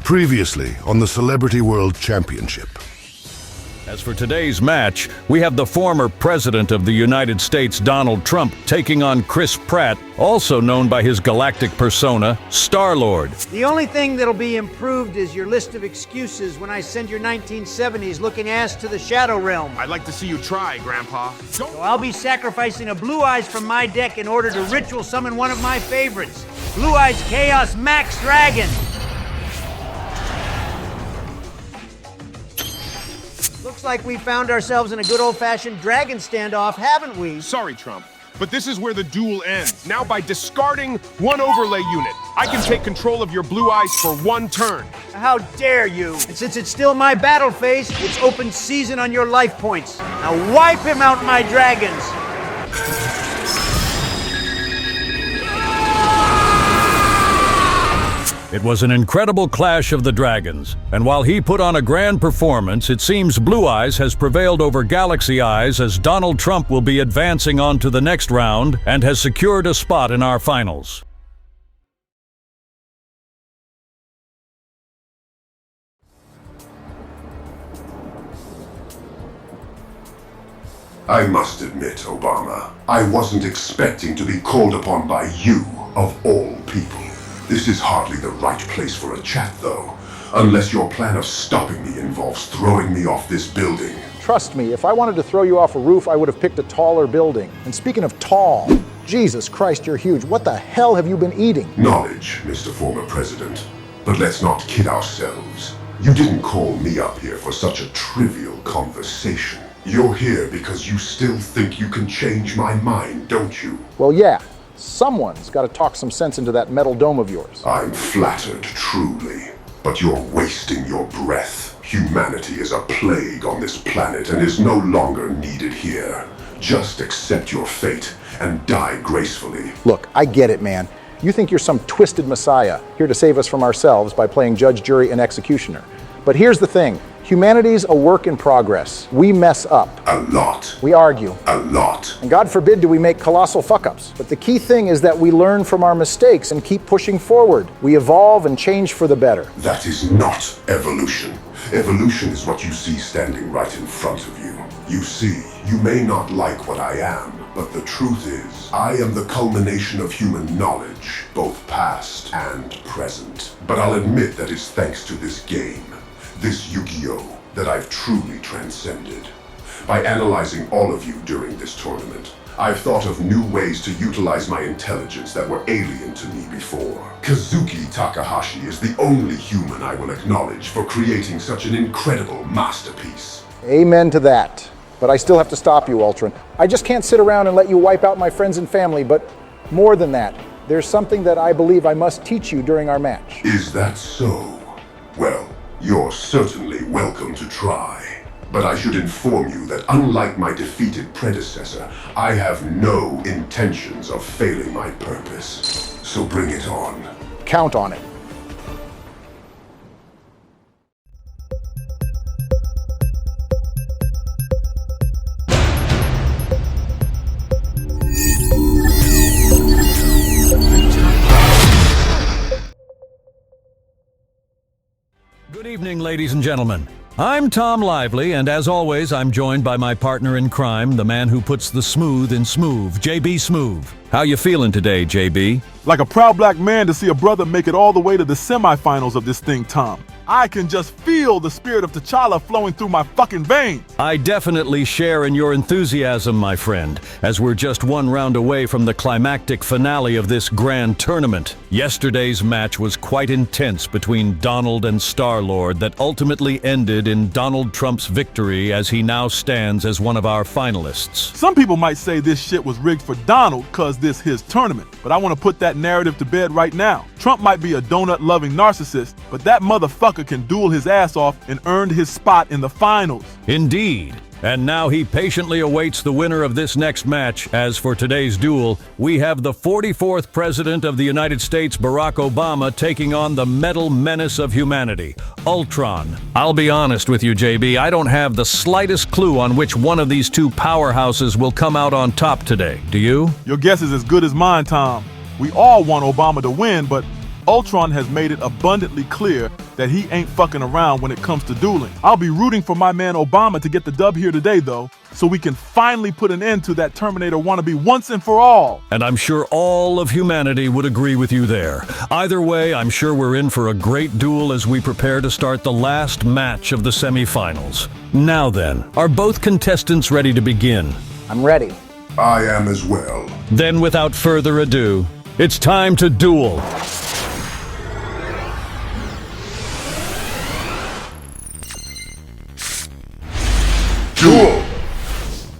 Previously on the Celebrity World Championship. As for today's match, we have the former President of the United States, Donald Trump, taking on Chris Pratt, also known by his galactic persona, Star-Lord. The only thing that'll be improved is your list of excuses when I send your 1970s looking ass to the Shadow Realm. I'd like to see you try, Grandpa. So I'll be sacrificing a Blue Eyes from my deck in order to ritual summon one of my favorites, Blue Eyes Chaos Max Dragon. Looks like we found ourselves in a good old-fashioned dragon standoff, haven't we? Sorry, Trump, but this is where the duel ends. Now, by discarding one overlay unit, I can take control of your Blue Eyes for one turn. How dare you? And since it's still my battle phase, it's open season on your life points. Now wipe him out, my dragons! It was an incredible clash of the dragons, and while he put on a grand performance, it seems Blue Eyes has prevailed over Galaxy Eyes as Donald Trump will be advancing on to the next round and has secured a spot in our finals. I must admit, Obama, I wasn't expecting to be called upon by you, of all people. This is hardly the right place for a chat, though, unless your plan of stopping me involves throwing me off this building. Trust me, if I wanted to throw you off a roof, I would have picked a taller building. And speaking of tall, Jesus Christ, you're huge. What the hell have you been eating? Knowledge, Mr. Former President. But let's not kid ourselves. You didn't call me up here for such a trivial conversation. You're here because you still think you can change my mind, don't you? Well, yeah. Someone's got to talk some sense into that metal dome of yours. I'm flattered, truly. But you're wasting your breath. Humanity is a plague on this planet and is no longer needed here. Just accept your fate and die gracefully. Look, I get it, man. You think you're some twisted messiah, here to save us from ourselves by playing judge, jury, and executioner. But here's the thing. Humanity's a work in progress. We mess up. A lot. We argue. A lot. And God forbid do we make colossal fuck-ups. But the key thing is that we learn from our mistakes and keep pushing forward. We evolve and change for the better. That is not evolution. Evolution is what you see standing right in front of you. You see, you may not like what I am, but the truth is, I am the culmination of human knowledge, both past and present. But I'll admit that it's thanks to this game, this Yu-Gi-Oh, that I've truly transcended. By analyzing all of you during this tournament, I've thought of new ways to utilize my intelligence that were alien to me before. Kazuki Takahashi is the only human I will acknowledge for creating such an incredible masterpiece. Amen to that. But I still have to stop you, Ultron. I just can't sit around and let you wipe out my friends and family, but more than that, there's something that I believe I must teach you during our match. Is that so? Well, you're certainly welcome to try. But I should inform you that unlike my defeated predecessor, I have no intentions of failing my purpose. So bring it on. Count on it. Good evening, ladies and gentlemen. I'm Tom Lively, and as always, I'm joined by my partner in crime, the man who puts the smooth in smooth, JB Smoove. How you feeling today, JB? Like a proud black man to see a brother make it all the way to the semifinals of this thing, Tom. I can just feel the spirit of T'Challa flowing through my fucking veins. I definitely share in your enthusiasm, my friend, as we're just one round away from the climactic finale of this grand tournament. Yesterday's match was quite intense between Donald and Star-Lord that ultimately ended in Donald Trump's victory as he now stands as one of our finalists. Some people might say this shit was rigged for Donald cause this his tournament, but I want to put that narrative to bed right now. Trump might be a donut-loving narcissist, but that motherfucker can duel his ass off and earned his spot in the finals. Indeed. And now he patiently awaits the winner of this next match. As for today's duel, we have the 44th President of the United States, Barack Obama, taking on the metal menace of humanity, Ultron. I'll be honest with you, JB, I don't have the slightest clue on which one of these two powerhouses will come out on top today. Do you? Your guess is as good as mine, Tom. We all want Obama to win, but Ultron has made it abundantly clear that he ain't fucking around when it comes to dueling. I'll be rooting for my man Obama to get the dub here today, though, so we can finally put an end to that Terminator wannabe once and for all. And I'm sure all of humanity would agree with you there. Either way, I'm sure we're in for a great duel as we prepare to start the last match of the semifinals. Now then, are both contestants ready to begin? I'm ready. I am as well. Then without further ado, it's time to duel. Duel!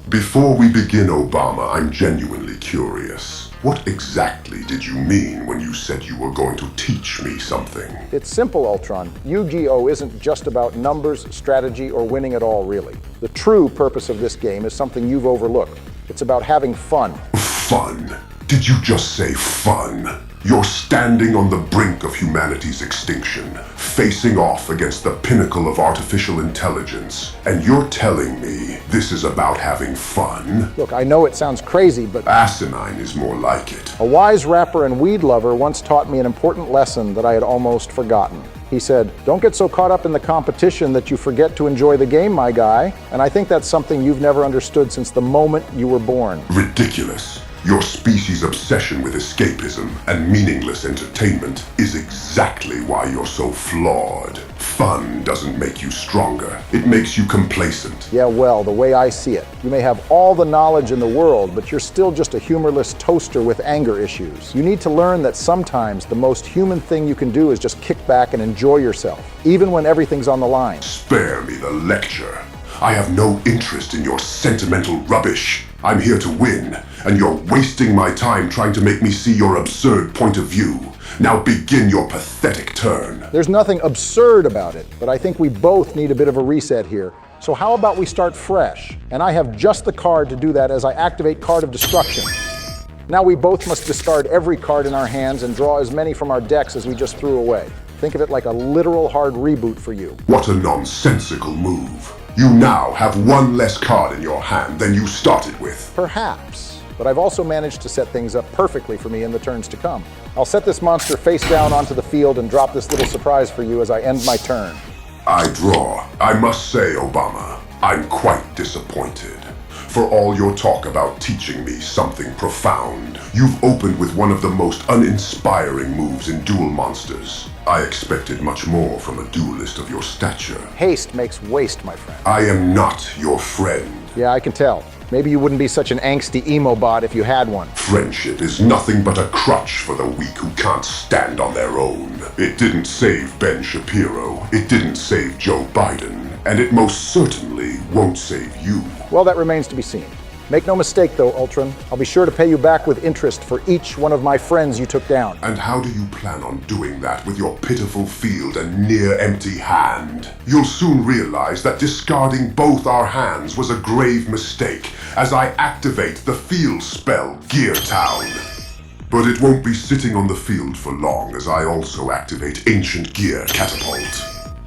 Before we begin, Obama, I'm genuinely curious. What exactly did you mean when you said you were going to teach me something? It's simple, Ultron. Yu-Gi-Oh isn't just about numbers, strategy, or winning at all, really. The true purpose of this game is something you've overlooked. It's about having fun. Fun? Did you just say fun? You're standing on the brink of humanity's extinction, facing off against the pinnacle of artificial intelligence, and you're telling me this is about having fun? Look, I know it sounds crazy, but Asinine is more like it. a wise rapper and weed lover once taught me an important lesson that I had almost forgotten. He said, "Don't get so caught up in the competition that you forget to enjoy the game, my guy." And I think that's something you've never understood since the moment you were born. Ridiculous. Your species' obsession with escapism and meaningless entertainment is exactly why you're so flawed. Fun doesn't make you stronger. It makes you complacent. Yeah, well, the way I see it, you may have all the knowledge in the world, but you're still just a humorless toaster with anger issues. You need to learn that sometimes the most human thing you can do is just kick back and enjoy yourself, even when everything's on the line. Spare me the lecture. I have no interest in your sentimental rubbish. I'm here to win, and you're wasting my time trying to make me see your absurd point of view. Now begin your pathetic turn. There's nothing absurd about it, but I think we both need a bit of a reset here. So how about we start fresh? And I have just the card to do that as I activate Card of Destruction. Now we both must discard every card in our hands and draw as many from our decks as we just threw away. Think of it like a literal hard reboot for you. What a nonsensical move. You now have one less card in your hand than you started with. Perhaps, but I've also managed to set things up perfectly for me in the turns to come. I'll set this monster face down onto the field and drop this little surprise for you as I end my turn. I draw. I must say, Obama, I'm quite disappointed. For all your talk about teaching me something profound, you've opened with one of the most uninspiring moves in Duel Monsters. I expected much more from a duelist of your stature. Haste makes waste, my friend. I am not your friend. Yeah, I can tell. Maybe you wouldn't be such an angsty emo bot if you had one. Friendship is nothing but a crutch for the weak who can't stand on their own. It didn't save Ben Shapiro, it didn't save Joe Biden, and it most certainly won't save you. Well, that remains to be seen. Make no mistake, though, Ultron. I'll be sure to pay you back with interest for each one of my friends you took down. And how do you plan on doing that with your pitiful field and near-empty hand? You'll soon realize that discarding both our hands was a grave mistake as I activate the field spell Gear Town. But it won't be sitting on the field for long as I also activate Ancient Gear Catapult.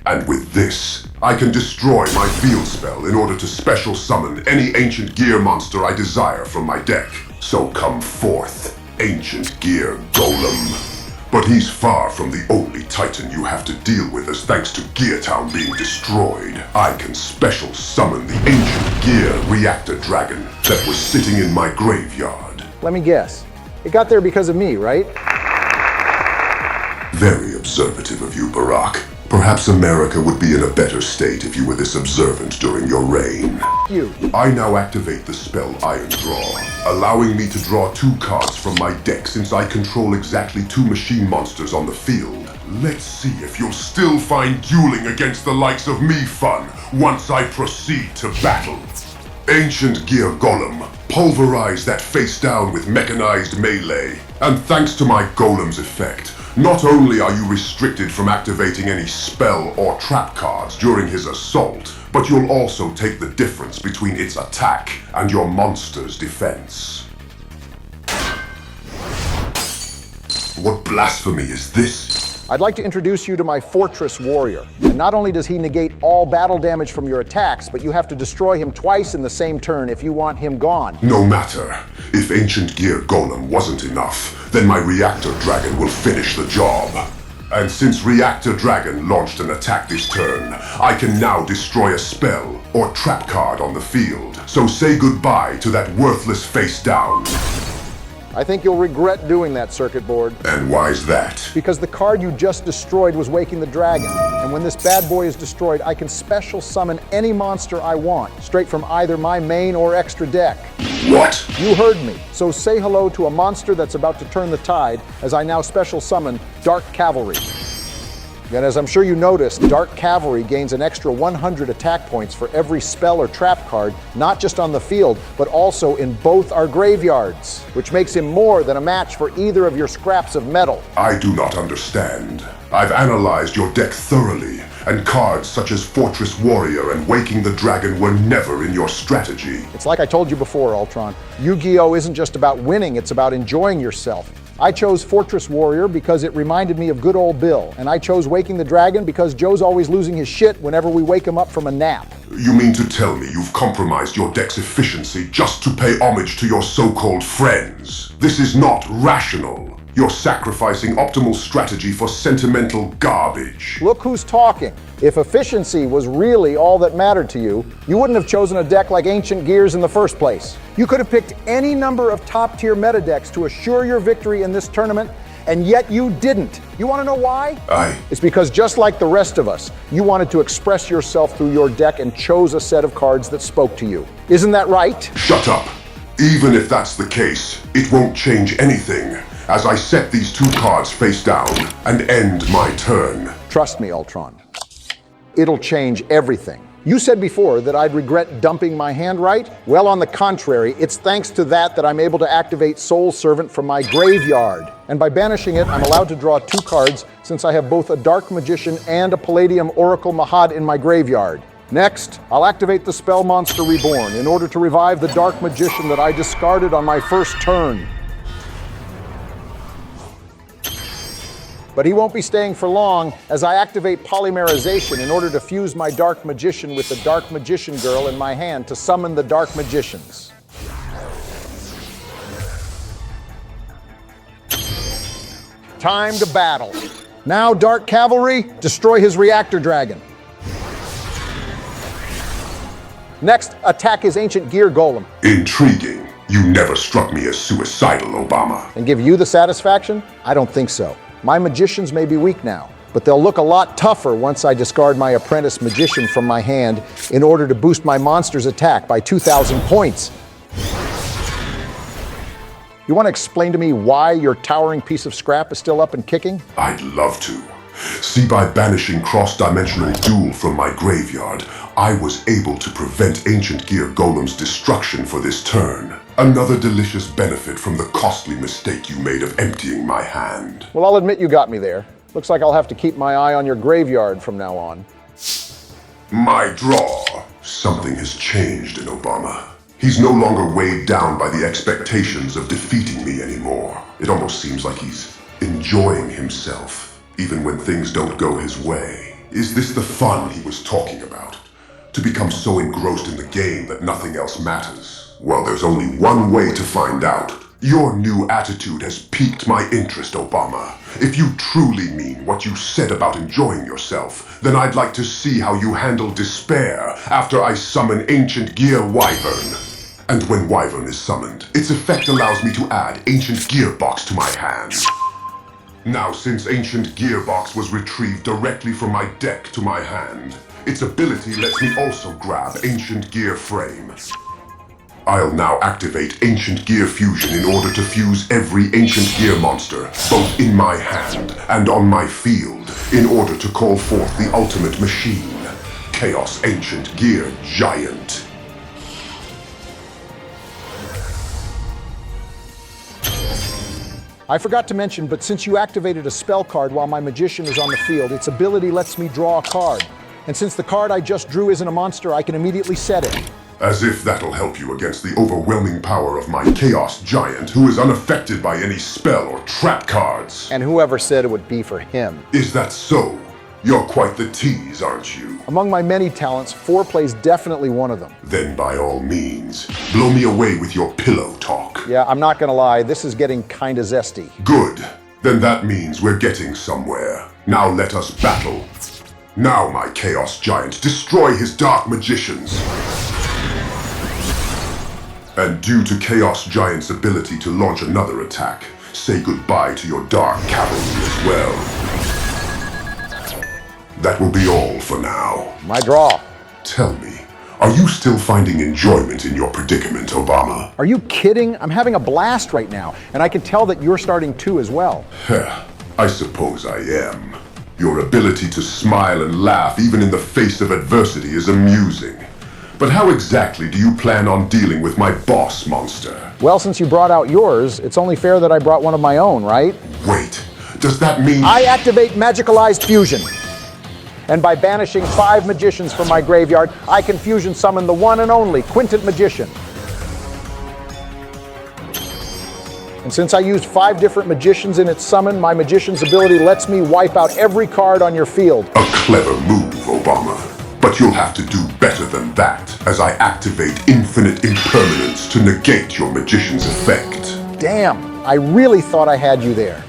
And with this, I can destroy my field spell in order to special summon any Ancient Gear monster I desire from my deck. So come forth, Ancient Gear Golem. But he's far from the only Titan you have to deal with, as thanks to Gear Town being destroyed, I can special summon the Ancient Gear Reactor Dragon that was sitting in my graveyard. Let me guess. It got there because of me, right? Very observative of you, Barack. Perhaps America would be in a better state if you were this observant during your reign. You. I now activate the spell Iron Draw, allowing me to draw 2 cards from my deck since I control exactly 2 machine monsters on the field. Let's see if you'll still find dueling against the likes of me fun once I proceed to battle. Ancient Gear Golem, pulverize that face down with mechanized melee. And thanks to my Golem's effect, not only are you restricted from activating any spell or trap cards during his assault, but you'll also take the difference between its attack and your monster's defense. What blasphemy is this? I'd like to introduce you to my Fortress Warrior. And not only does he negate all battle damage from your attacks, but you have to destroy him twice in the same turn if you want him gone. No matter. If Ancient Gear Golem wasn't enough, then my Reactor Dragon will finish the job. And since Reactor Dragon launched an attack this turn, I can now destroy a spell or trap card on the field. So say goodbye to that worthless face down. I think you'll regret doing that, Circuit Board. And why's that? Because the card you just destroyed was Waking the Dragon. And when this bad boy is destroyed, I can special summon any monster I want, straight from either my main or extra deck. What? You heard me. So say hello to a monster that's about to turn the tide, as I now special summon Dark Cavalry. And as I'm sure you noticed, Dark Cavalry gains an extra 100 attack points for every spell or trap card, not just on the field, but also in both our graveyards, which makes him more than a match for either of your scraps of metal. I do not understand. I've analyzed your deck thoroughly, and cards such as Fortress Warrior and Waking the Dragon were never in your strategy. It's like I told you before, Ultron. Yu-Gi-Oh! Isn't just about winning, it's about enjoying yourself. I chose Fortress Warrior because it reminded me of good old Bill, and I chose Waking the Dragon because Joe's always losing his shit whenever we wake him up from a nap. You mean to tell me you've compromised your deck's efficiency just to pay homage to your so-called friends? This is not rational. You're sacrificing optimal strategy for sentimental garbage. Look who's talking. If efficiency was really all that mattered to you, you wouldn't have chosen a deck like Ancient Gears in the first place. You could have picked any number of top-tier meta decks to assure your victory in this tournament, and yet you didn't. You want to know why? It's because just like the rest of us, you wanted to express yourself through your deck and chose a set of cards that spoke to you. Isn't that right? Shut up. Even if that's the case, it won't change anything, as I set these two cards face down and end my turn. Trust me, Ultron. It'll change everything. You said before that I'd regret dumping my hand, right? Well, on the contrary, it's thanks to that I'm able to activate Soul Servant from my graveyard. And by banishing it, I'm allowed to draw 2 cards since I have both a Dark Magician and a Palladium Oracle Mahad in my graveyard. Next, I'll activate the Spell Monster Reborn in order to revive the Dark Magician that I discarded on my first turn. But he won't be staying for long as I activate Polymerization in order to fuse my Dark Magician with the Dark Magician Girl in my hand to summon the Dark Magicians. Time to battle. Now, Dark Cavalry, destroy his Reactor Dragon. Next, attack his Ancient Gear Golem. Intriguing. You never struck me as suicidal, Obama. And give you the satisfaction? I don't think so. My magicians may be weak now, but they'll look a lot tougher once I discard my Apprentice Magician from my hand in order to boost my monster's attack by 2,000 points. You want to explain to me why your towering piece of scrap is still up and kicking? I'd love to. See, by banishing cross-dimensional Duel from my graveyard, I was able to prevent Ancient Gear Golem's destruction for this turn. Another delicious benefit from the costly mistake you made of emptying my hand. Well, I'll admit you got me there. Looks like I'll have to keep my eye on your graveyard from now on. My draw. Something has changed in Obama. He's no longer weighed down by the expectations of defeating me anymore. It almost seems like he's enjoying himself, even when things don't go his way. Is this the fun he was talking about? To become so engrossed in the game that nothing else matters? Well, there's only one way to find out. Your new attitude has piqued my interest, Obama. If you truly mean what you said about enjoying yourself, then I'd like to see how you handle despair after I summon Ancient Gear Wyvern. And when Wyvern is summoned, its effect allows me to add Ancient Gearbox to my hand. Now, since Ancient Gearbox was retrieved directly from my deck to my hand, its ability lets me also grab Ancient Gear Frame. I'll now activate Ancient Gear Fusion in order to fuse every Ancient Gear monster, both in my hand and on my field, in order to call forth the ultimate machine, Chaos Ancient Gear Giant. I forgot to mention, but since you activated a spell card while my magician is on the field, its ability lets me draw a card. And since the card I just drew isn't a monster, I can immediately set it. As if that'll help you against the overwhelming power of my Chaos Giant, who is unaffected by any spell or trap cards. And whoever said it would be for him. Is that so? You're quite the tease, aren't you? Among my many talents, foreplay's definitely one of them. Then by all means, blow me away with your pillow talk. Yeah, I'm not gonna lie, this is getting kinda zesty. Good. Then that means we're getting somewhere. Now let us battle. Now, my Chaos Giant, destroy his dark magicians. And due to Chaos Giant's ability to launch another attack, say goodbye to your dark cavalry as well. That will be all for now. My draw. Tell me, are you still finding enjoyment in your predicament, Obama? Are you kidding? I'm having a blast right now, and I can tell that you're starting to as well. I suppose I am. Your ability to smile and laugh even in the face of adversity is amusing. But how exactly do you plan on dealing with my boss monster? Well, since you brought out yours, it's only fair that I brought one of my own, right? Wait, does that mean— I activate Magicalized Fusion. And by banishing 5 magicians from my graveyard, I can fusion summon the one and only Quintet Magician. And since I used 5 different magicians in its summon, my magician's ability lets me wipe out every card on your field. A clever move, Obama. But you'll have to do better than that, as I activate Infinite Impermanence to negate your magician's effect. Damn, I really thought I had you there.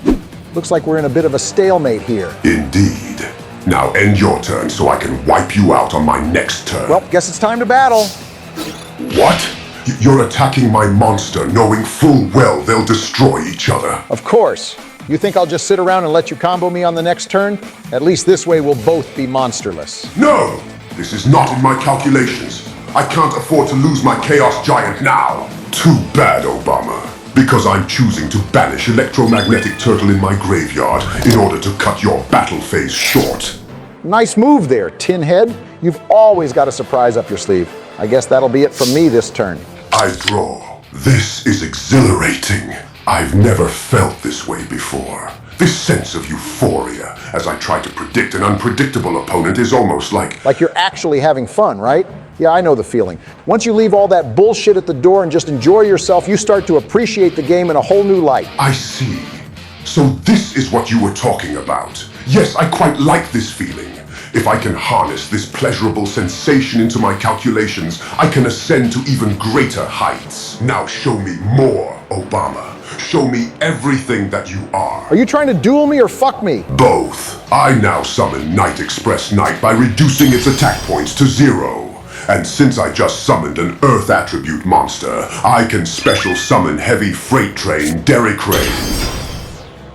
Looks like we're in a bit of a stalemate here. Indeed. Now end your turn so I can wipe you out on my next turn. Well, guess it's time to battle. What? You're attacking my monster knowing full well they'll destroy each other. Of course. You think I'll just sit around and let you combo me on the next turn? At least this way we'll both be monsterless. No! This is not in my calculations. I can't afford to lose my Chaos Giant now. Too bad, Obama. Because I'm choosing to banish Electromagnetic Turtle in my graveyard in order to cut your battle phase short. Nice move there, Tin Head. You've always got a surprise up your sleeve. I guess that'll be it from me this turn. I draw. This is exhilarating. I've never felt this way before. This sense of euphoria as I try to predict an unpredictable opponent is almost like— Like you're actually having fun, right? Yeah, I know the feeling. Once you leave all that bullshit at the door and just enjoy yourself, you start to appreciate the game in a whole new light. I see. So this is what you were talking about. Yes, I quite like this feeling. If I can harness this pleasurable sensation into my calculations, I can ascend to even greater heights. Now show me more, Obama. Show me everything that you are. Are you trying to duel me or fuck me? Both. I now summon Night Express Knight by reducing its attack points to 0. And since I just summoned an Earth attribute monster, I can special summon Heavy Freight Train Derrick Crane.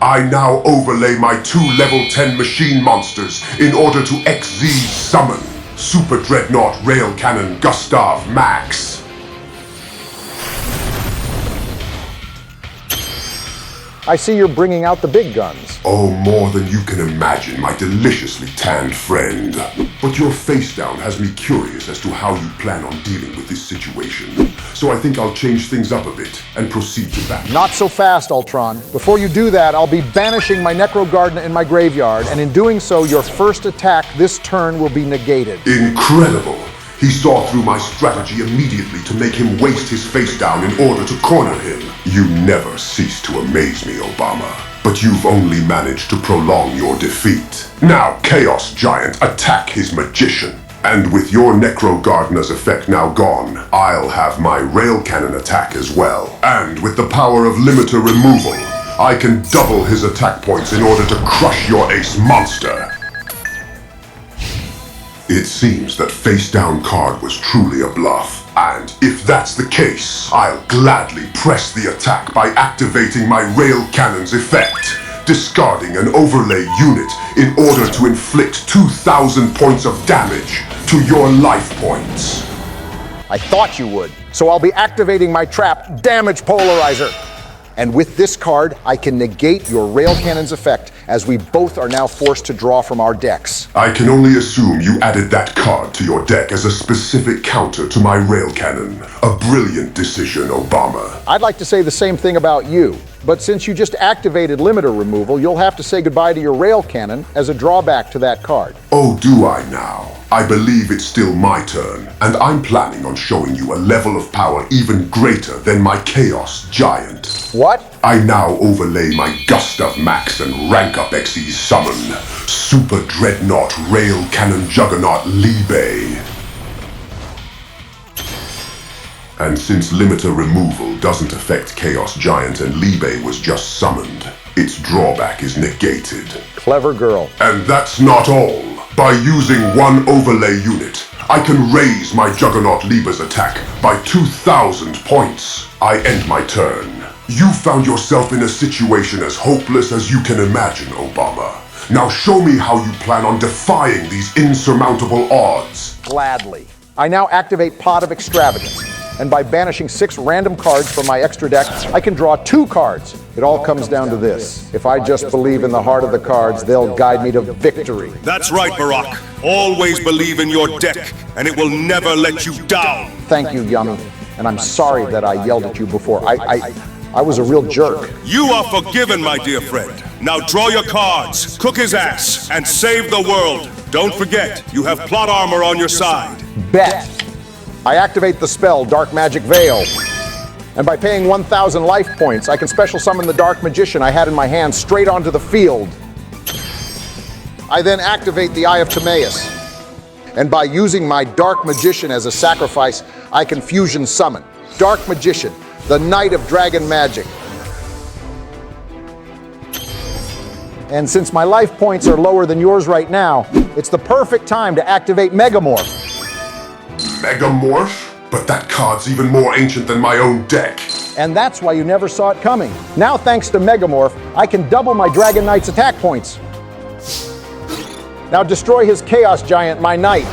I now overlay my 2 level 10 machine monsters in order to XZ summon Super Dreadnought Rail Cannon Gustav Max. I see you're bringing out the big guns. Oh, more than you can imagine, my deliciously tanned friend. But your face down has me curious as to how you plan on dealing with this situation. So I think I'll change things up a bit and proceed to battle. Not so fast, Ultron. Before you do that, I'll be banishing my Necro Garden in my graveyard, and in doing so, your first attack this turn will be negated. Incredible! He saw through my strategy immediately to make him waste his face down in order to corner him. You never cease to amaze me, Obama. But you've only managed to prolong your defeat. Now, Chaos Giant, attack his magician. And with your Necro Gardener's effect now gone, I'll have my Rail Cannon attack as well. And with the power of Limiter removal, I can double his attack points in order to crush your ace monster. It seems that face down card was truly a bluff. And if that's the case, I'll gladly press the attack by activating my Rail Cannon's effect, discarding an overlay unit in order to inflict 2,000 points of damage to your life points. I thought you would. So I'll be activating my trap, Damage Polarizer. And with this card, I can negate your Rail Cannon's effect, as we both are now forced to draw from our decks. I can only assume you added that card to your deck as a specific counter to my Rail Cannon. A brilliant decision, Obama. I'd like to say the same thing about you. But since you just activated limiter removal, you'll have to say goodbye to your rail cannon as a drawback to that card. Oh, do I now? I believe it's still my turn, and I'm planning on showing you a level of power even greater than my Chaos Giant. What? I now overlay my Gust of Max and rank up Xyz summon Super Dreadnought Rail Cannon Juggernaut Libe. And since limiter removal doesn't affect Chaos Giant and Libe was just summoned, its drawback is negated. Clever girl. And that's not all. By using one overlay unit, I can raise my Juggernaut Libe's attack by 2,000 points. I end my turn. You found yourself in a situation as hopeless as you can imagine, Obama. Now show me how you plan on defying these insurmountable odds. Gladly. I now activate Pot of Extravagance, and by banishing 6 random cards from my extra deck, I can draw 2 cards. It all comes down to this. If I just believe in the heart of the cards, they'll guide me to victory. That's right, Barack. Always believe in your deck, and it will never let you down. Thank you, Yummy. And I'm sorry that I yelled at you before. I was a real jerk. You are forgiven, my dear friend. Now draw your cards, cook his ass, and save the world. Don't forget, you have plot armor on your side. Bet. I activate the spell Dark Magic Veil. And by paying 1,000 life points, I can special summon the Dark Magician I had in my hand straight onto the field. I then activate the Eye of Timaeus. And by using my Dark Magician as a sacrifice, I can fusion summon Dark Magician, the Knight of Dragon Magic. And since my life points are lower than yours right now, it's the perfect time to activate Megamorph. Megamorph? But that card's even more ancient than my own deck. And that's why you never saw it coming. Now, thanks to Megamorph, I can double my Dragon Knight's attack points. Now destroy his Chaos Giant, my Knight.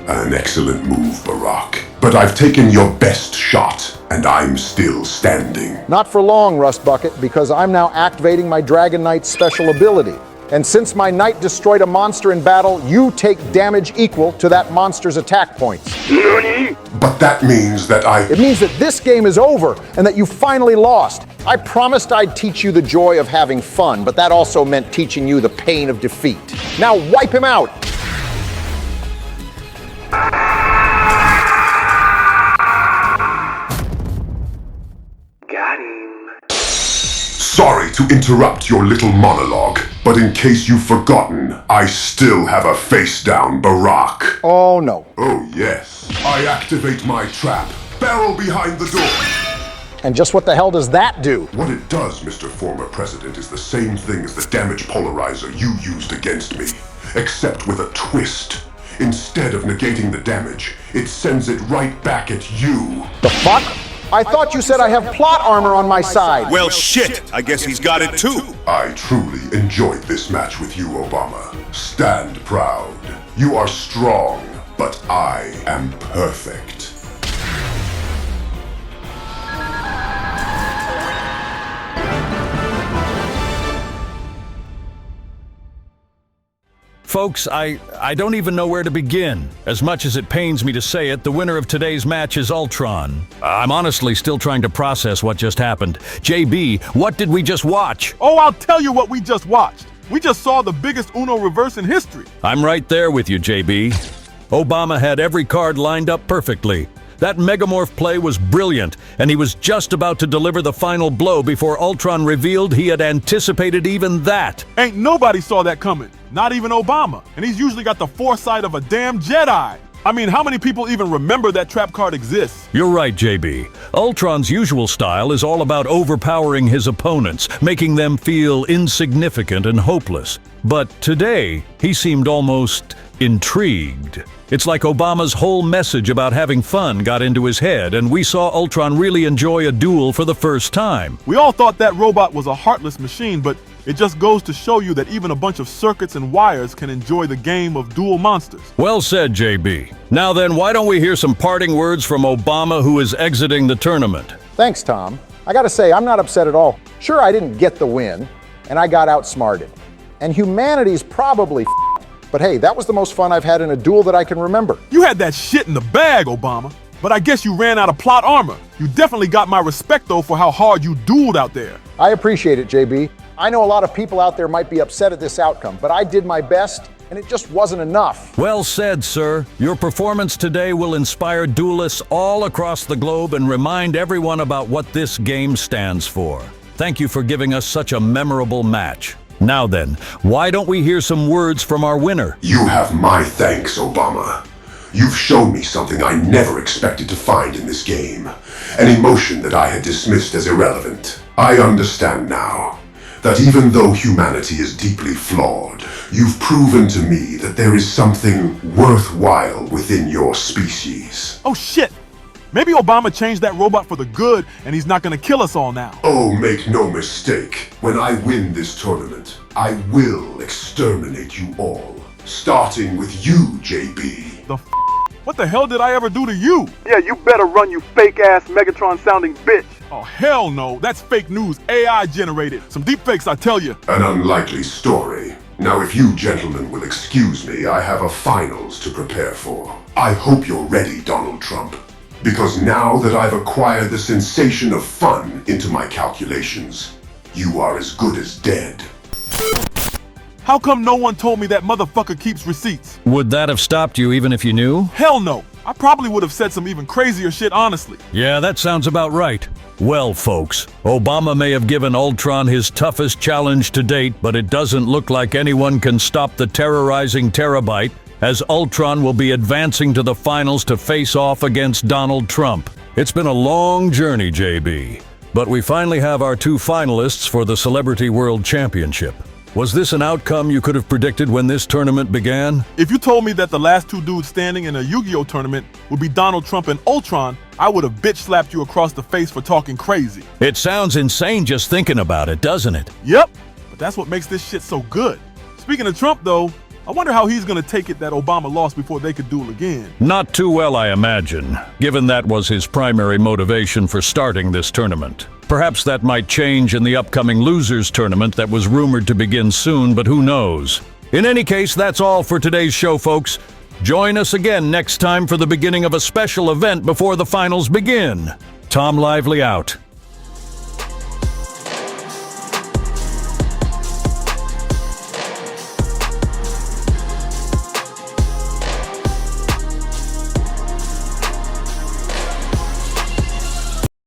An excellent move, Barack. But I've taken your best shot, and I'm still standing. Not for long, Rust Bucket, because I'm now activating my Dragon Knight's special ability. And since my Knight destroyed a monster in battle, you take damage equal to that monster's attack points. But that means that It means that this game is over, and that you finally lost. I promised I'd teach you the joy of having fun, but that also meant teaching you the pain of defeat. Now wipe him out! Sorry to interrupt your little monologue, but in case you've forgotten, I still have a face-down Barack. Oh no. Oh yes. I activate my trap. Barrel behind the door. And just what the hell does that do? What it does, Mr. Former President, is the same thing as the damage polarizer you used against me, except with a twist. Instead of negating the damage, it sends it right back at you. The fuck? I thought you said I have plot armor on my side. Well, shit. I guess he's got it too. I truly enjoyed this match with you, Obama. Stand proud. You are strong, but I am perfect. Folks, I don't even know where to begin. As much as it pains me to say it, the winner of today's match is Ultron. I'm honestly still trying to process what just happened. JB, what did we just watch? Oh, I'll tell you what we just watched. We just saw the biggest Uno reverse in history. I'm right there with you, JB. Obama had every card lined up perfectly. That Megamorph play was brilliant, and he was just about to deliver the final blow before Ultron revealed he had anticipated even that. Ain't nobody saw that coming, not even Obama. And he's usually got the foresight of a damn Jedi. I mean, how many people even remember that trap card exists? You're right, JB. Ultron's usual style is all about overpowering his opponents, making them feel insignificant and hopeless. But today, he seemed almost intrigued. It's like Obama's whole message about having fun got into his head, and we saw Ultron really enjoy a duel for the first time. We all thought that robot was a heartless machine, but it just goes to show you that even a bunch of circuits and wires can enjoy the game of duel monsters. Well said, JB. Now then, why don't we hear some parting words from Obama, who is exiting the tournament? Thanks, Tom. I gotta say, I'm not upset at all. Sure, I didn't get the win, and I got outsmarted. And humanity's probably but hey, that was the most fun I've had in a duel that I can remember. You had that shit in the bag, Obama. But I guess you ran out of plot armor. You definitely got my respect, though, for how hard you dueled out there. I appreciate it, JB. I know a lot of people out there might be upset at this outcome, but I did my best, and it just wasn't enough. Well said, sir. Your performance today will inspire duelists all across the globe and remind everyone about what this game stands for. Thank you for giving us such a memorable match. Now then, why don't we hear some words from our winner? You have my thanks, Obama. You've shown me something I never expected to find in this game. An emotion that I had dismissed as irrelevant. I understand now that even though humanity is deeply flawed, you've proven to me that there is something worthwhile within your species. Oh shit! Maybe Obama changed that robot for the good and he's not gonna kill us all now. Oh, make no mistake. When I win this tournament, I will exterminate you all. Starting with you, JB. What the hell did I ever do to you? Yeah, you better run, you fake-ass Megatron-sounding bitch. Oh, hell no. That's fake news, AI generated. Some deepfakes, I tell you. An unlikely story. Now, if you gentlemen will excuse me, I have a finals to prepare for. I hope you're ready, Donald Trump. Because now that I've acquired the sensation of fun into my calculations, you are as good as dead. How come no one told me that motherfucker keeps receipts? Would that have stopped you even if you knew? Hell no. I probably would have said some even crazier shit, honestly. Yeah, that sounds about right. Well, folks, Obama may have given Ultron his toughest challenge to date, but it doesn't look like anyone can stop the terrorizing Terabyte, as Ultron will be advancing to the finals to face off against Donald Trump. It's been a long journey, JB, but we finally have our two finalists for the Celebrity World Championship. Was this an outcome you could have predicted when this tournament began? If you told me that the last two dudes standing in a Yu-Gi-Oh tournament would be Donald Trump and Ultron, I would have bitch slapped you across the face for talking crazy. It sounds insane just thinking about it, doesn't it? Yep, but that's what makes this shit so good. Speaking of Trump though, I wonder how he's gonna take it that Obama lost before they could duel again. Not too well, I imagine, given that was his primary motivation for starting this tournament. Perhaps that might change in the upcoming losers tournament that was rumored to begin soon, but who knows? In any case, that's all for today's show, folks. Join us again next time for the beginning of a special event before the finals begin. Tom Lively out.